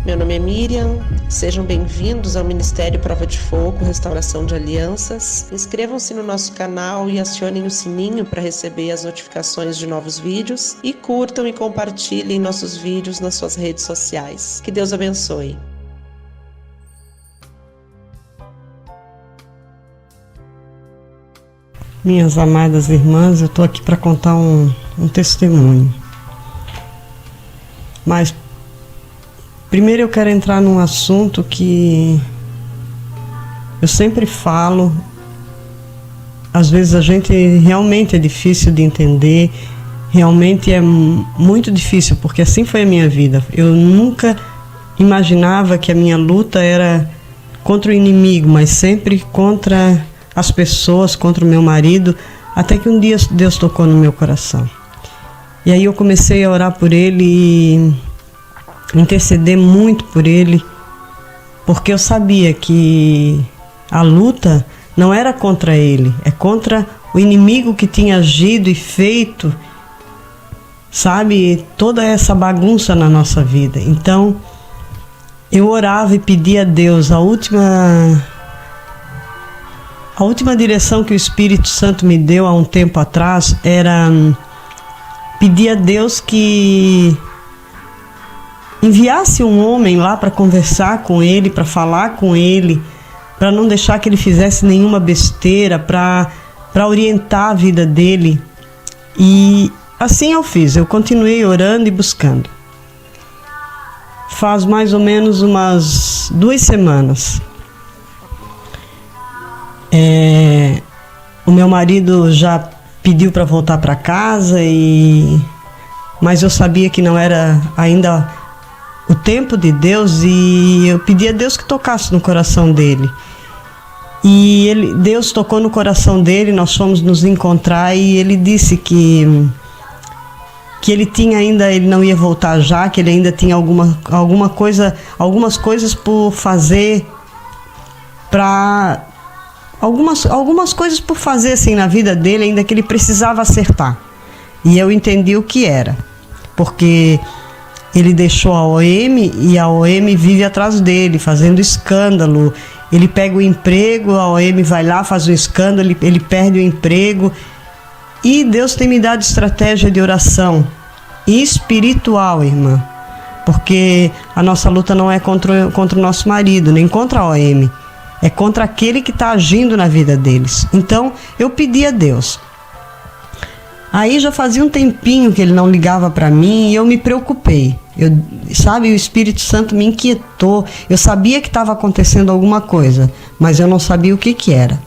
Meu nome é Miriam, sejam bem-vindos ao Ministério Prova de Fogo, Restauração de Alianças. Inscrevam-se no nosso canal e acionem o sininho para receber as notificações de novos vídeos e curtam e compartilhem nossos vídeos nas suas redes sociais. Que Deus abençoe. Minhas amadas irmãs, eu estou aqui para contar um testemunho. Mas primeiro eu quero entrar num assunto que eu sempre falo. Às vezes a gente realmente é difícil de entender, realmente é muito difícil, porque assim foi a minha vida. Eu nunca imaginava que a minha luta era contra o inimigo, mas sempre contra as pessoas, contra o meu marido, até que um dia Deus tocou no meu coração. E aí eu comecei a orar por ele e interceder muito por ele, porque eu sabia que a luta não era contra ele, é contra o inimigo que tinha agido e feito, sabe, toda essa bagunça na nossa vida. Então eu orava e pedia a Deus. A última direção que o Espírito Santo me deu há um tempo atrás era pedir a Deus que enviasse um homem lá para conversar com ele, para falar com ele, para não deixar que ele fizesse nenhuma besteira, para orientar a vida dele. E assim eu fiz, eu continuei orando e buscando. Faz mais ou menos umas 2 semanas. O meu marido já pediu para voltar para casa, mas eu sabia que não era ainda o tempo de Deus, e eu pedi a Deus que tocasse no coração dele. E Deus tocou no coração dele, nós fomos nos encontrar e ele disse que ele não ia voltar já, que ele ainda tinha algumas coisas por fazer, algumas coisas por fazer assim na vida dele, ainda que ele precisava acertar. E eu entendi o que era, porque ele deixou a OM e a OM vive atrás dele, fazendo escândalo. Ele pega o emprego, a OM vai lá, faz o escândalo, ele perde o emprego. E Deus tem me dado estratégia de oração espiritual, irmã, porque a nossa luta não é contra o nosso marido, nem contra a OM. É contra aquele que está agindo na vida deles. Então, eu pedi a Deus. Aí já fazia um tempinho que ele não ligava para mim e eu me preocupei. O Espírito Santo me inquietou. Eu sabia que estava acontecendo alguma coisa, mas eu não sabia o que era.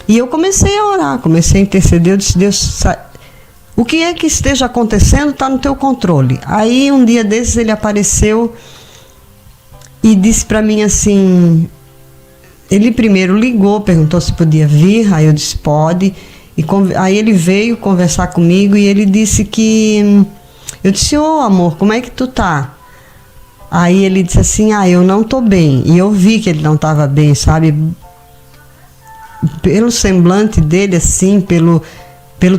E eu comecei a orar, comecei a interceder. Eu disse: Deus, o que é que esteja acontecendo está no teu controle. Aí um dia desses ele apareceu e disse para mim assim... Ele primeiro ligou, perguntou se podia vir, aí eu disse: pode. Aí ele veio conversar comigo e ele disse que... Eu disse: ô amor, como é que tu tá? Aí ele disse assim: eu não tô bem. E eu vi que ele não estava bem, sabe? Pelo semblante dele, assim, pelo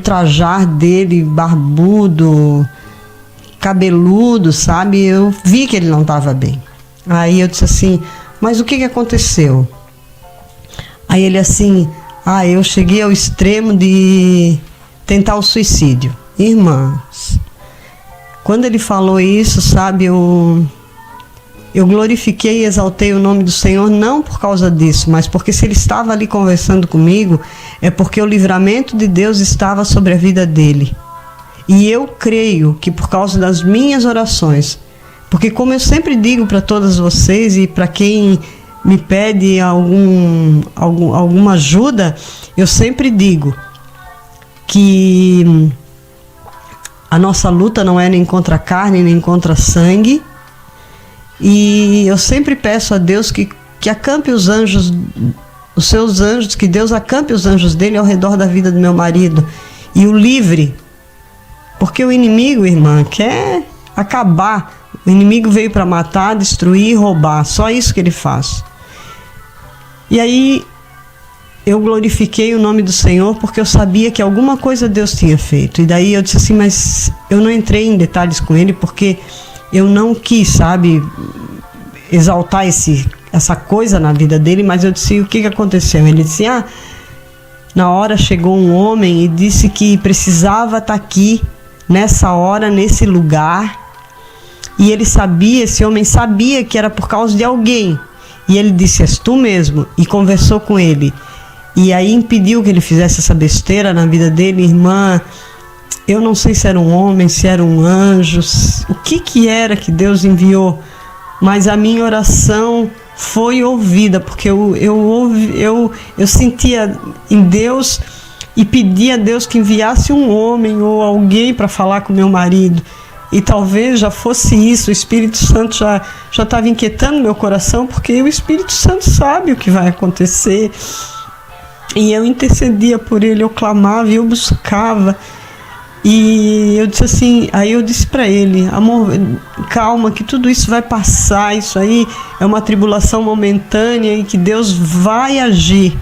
trajar dele, barbudo, cabeludo, sabe? Eu vi que ele não estava bem. Aí eu disse assim: mas o que aconteceu? Aí ele assim: eu cheguei ao extremo de tentar o suicídio. Irmãs, quando ele falou isso, sabe, eu glorifiquei e exaltei o nome do Senhor, não por causa disso, mas porque se ele estava ali conversando comigo, é porque o livramento de Deus estava sobre a vida dele. E eu creio que por causa das minhas orações, porque como eu sempre digo para todas vocês e para quem me pede alguma ajuda, eu sempre digo que a nossa luta não é nem contra a carne, nem contra sangue. E eu sempre peço a Deus que acampe os anjos, os seus anjos, que Deus acampe os anjos dele ao redor da vida do meu marido e o livre. Porque o inimigo, irmã, quer acabar. O inimigo veio para matar, destruir e roubar. Só isso que ele faz. E aí eu glorifiquei o nome do Senhor porque eu sabia que alguma coisa Deus tinha feito. E daí eu disse assim, mas eu não entrei em detalhes com ele porque eu não quis, sabe, exaltar essa coisa na vida dele, mas eu disse, o que aconteceu? Ele disse, na hora chegou um homem e disse que precisava estar aqui, nessa hora, nesse lugar, e esse homem sabia que era por causa de alguém, e ele disse, és tu mesmo, e conversou com ele, e aí impediu que ele fizesse essa besteira na vida dele. Irmã, eu não sei se era um homem, se era um anjo, o que era que Deus enviou, mas a minha oração foi ouvida, porque eu sentia em Deus e pedia a Deus que enviasse um homem ou alguém para falar com meu marido. E talvez já fosse isso, o Espírito Santo já estava inquietando meu coração, porque o Espírito Santo sabe o que vai acontecer. E eu intercedia por ele, eu clamava e eu buscava. E eu disse assim, aí eu disse para ele, amor, calma, que tudo isso vai passar, isso aí é uma tribulação momentânea e que Deus vai agir.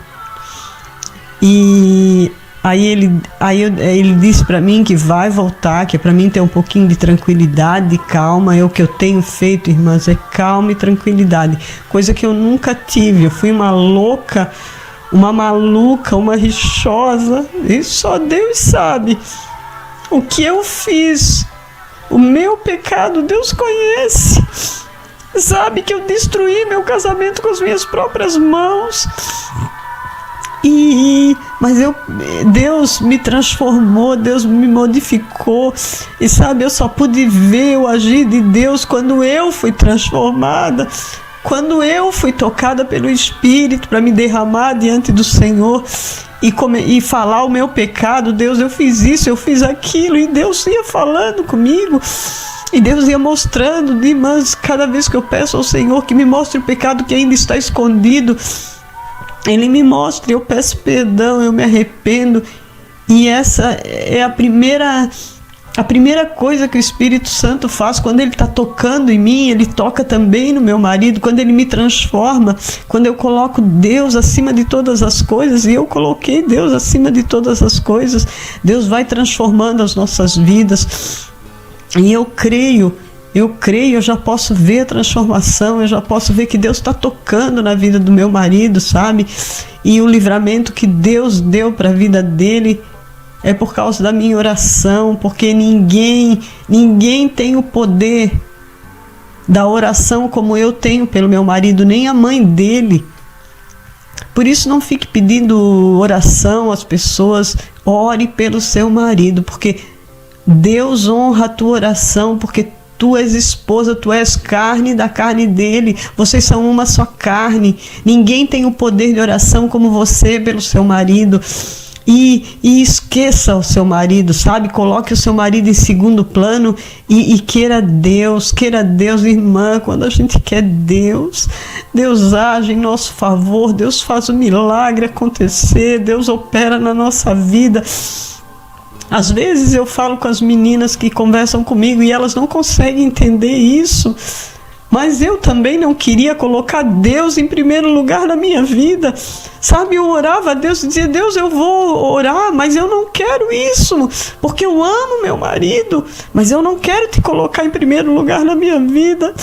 E aí ele disse para mim que vai voltar, que é para mim ter um pouquinho de tranquilidade, de calma. É o que eu tenho feito, irmãs, é calma e tranquilidade, coisa que eu nunca tive. Eu fui uma louca, uma maluca, uma rixosa, e só Deus sabe o que eu fiz. O meu pecado Deus conhece, sabe que eu destruí meu casamento com as minhas próprias mãos. Mas Deus me transformou, Deus me modificou. E sabe, eu só pude ver o agir de Deus quando eu fui transformada, quando eu fui tocada pelo Espírito para me derramar diante do Senhor e falar o meu pecado. Deus, eu fiz isso, eu fiz aquilo, e Deus ia falando comigo, e Deus ia mostrando, mas cada vez que eu peço ao Senhor que me mostre o pecado que ainda está escondido, Ele me mostra, eu peço perdão, eu me arrependo. E essa é a primeira coisa que o Espírito Santo faz quando Ele está tocando em mim. Ele toca também no meu marido, quando Ele me transforma, quando eu coloco Deus acima de todas as coisas. E eu coloquei Deus acima de todas as coisas. Deus vai transformando as nossas vidas, e eu creio, eu já posso ver a transformação, eu já posso ver que Deus está tocando na vida do meu marido, sabe? E o livramento que Deus deu para a vida dele é por causa da minha oração, porque ninguém tem o poder da oração como eu tenho pelo meu marido, nem a mãe dele. Por isso, não fique pedindo oração às pessoas, ore pelo seu marido, porque Deus honra a tua oração, porque tu és esposa, tu és carne da carne dele, vocês são uma só carne. Ninguém tem o poder de oração como você pelo seu marido. E esqueça o seu marido, sabe? Coloque o seu marido em segundo plano e queira Deus, irmã. Quando a gente quer Deus, Deus age em nosso favor, Deus faz o milagre acontecer, Deus opera na nossa vida. Às vezes eu falo com as meninas que conversam comigo e elas não conseguem entender isso, mas eu também não queria colocar Deus em primeiro lugar na minha vida, sabe? Eu orava a Deus e dizia, Deus, eu vou orar, mas eu não quero isso, porque eu amo meu marido, mas eu não quero te colocar em primeiro lugar na minha vida.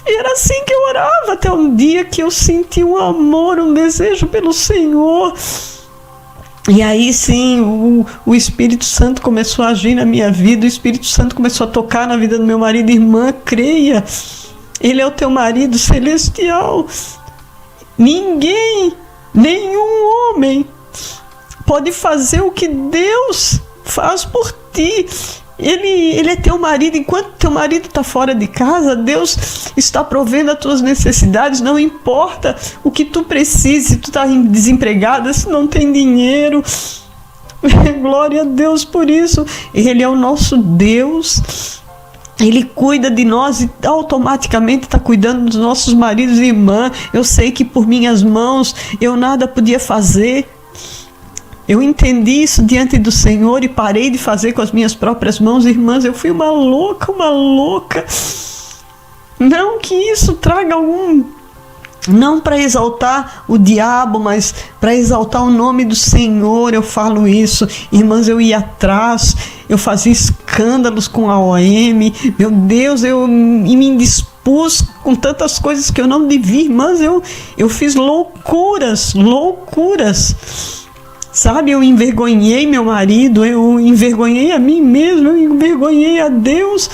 E era assim que eu orava, até um dia que eu senti um amor, um desejo pelo Senhor. E aí sim, o Espírito Santo começou a agir na minha vida, o Espírito Santo começou a tocar na vida do meu marido. Irmã, creia, ele é o teu marido celestial. Ninguém, nenhum homem pode fazer o que Deus faz por ti. Ele é teu marido. Enquanto teu marido está fora de casa, Deus está provendo as tuas necessidades. Não importa o que tu precisa, se tu está desempregada, se não tem dinheiro. Glória a Deus por isso. Ele é o nosso Deus. Ele cuida de nós e automaticamente está cuidando dos nossos maridos e irmãs. Eu sei que por minhas mãos eu nada podia fazer. Eu entendi isso diante do Senhor e parei de fazer com as minhas próprias mãos. Irmãs, eu fui uma louca. Não que isso traga não para exaltar o diabo, mas para exaltar o nome do Senhor, eu falo isso. Irmãs, eu ia atrás, eu fazia escândalos com a OM, meu Deus, eu me indispus expus com tantas coisas que eu não devia, irmãs, eu fiz loucuras, sabe? Eu envergonhei meu marido, eu envergonhei a mim mesmo, eu envergonhei a Deus,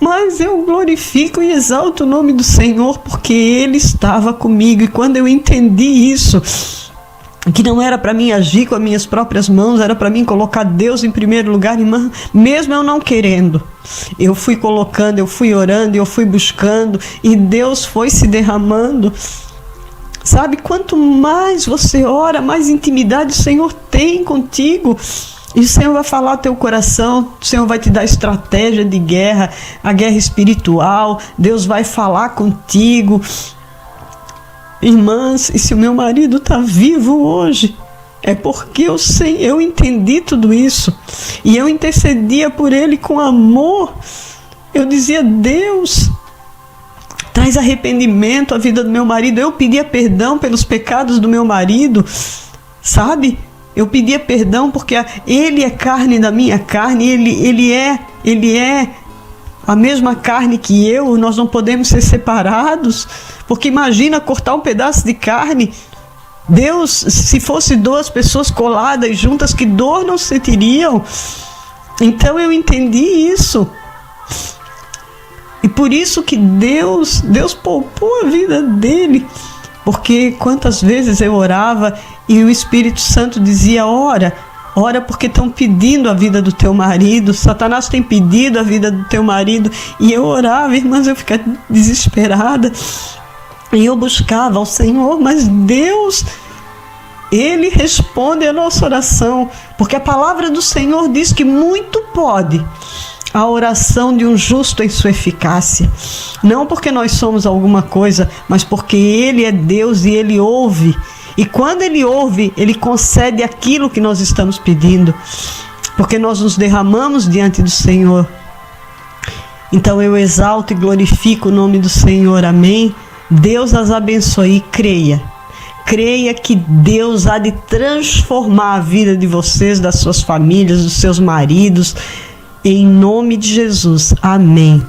mas eu glorifico e exalto o nome do Senhor, porque Ele estava comigo. E quando eu entendi isso, que não era para mim agir com as minhas próprias mãos, era para mim colocar Deus em primeiro lugar, irmã, mesmo eu não querendo, eu fui colocando, eu fui orando, eu fui buscando, e Deus foi se derramando. Sabe, quanto mais você ora, mais intimidade o Senhor tem contigo. E o Senhor vai falar ao teu coração, o Senhor vai te dar estratégia de guerra, a guerra espiritual. Deus vai falar contigo. Irmãs, e se o meu marido está vivo hoje, é porque eu entendi tudo isso. E eu intercedia por ele com amor. Eu dizia: Deus, traz arrependimento à vida do meu marido. Eu pedia perdão pelos pecados do meu marido, sabe? Eu pedia perdão porque ele é carne da minha carne, ele é a mesma carne que eu, nós não podemos ser separados, porque imagina cortar um pedaço de carne. Deus, se fosse 2 pessoas coladas juntas, que dor não sentiriam. Então eu entendi isso. E por isso que Deus poupou a vida dele. Porque quantas vezes eu orava e o Espírito Santo dizia: ora porque estão pedindo a vida do teu marido, Satanás tem pedido a vida do teu marido. E eu orava, irmãs, eu ficava desesperada. E eu buscava ao Senhor, mas Deus, Ele responde a nossa oração. Porque a palavra do Senhor diz que muito pode a oração de um justo em sua eficácia. Não porque nós somos alguma coisa, mas porque Ele é Deus e Ele ouve. E quando Ele ouve, Ele concede aquilo que nós estamos pedindo, porque nós nos derramamos diante do Senhor. Então eu exalto e glorifico o nome do Senhor. Amém? Deus as abençoe e creia. Creia que Deus há de transformar a vida de vocês, das suas famílias, dos seus maridos, em nome de Jesus. Amém.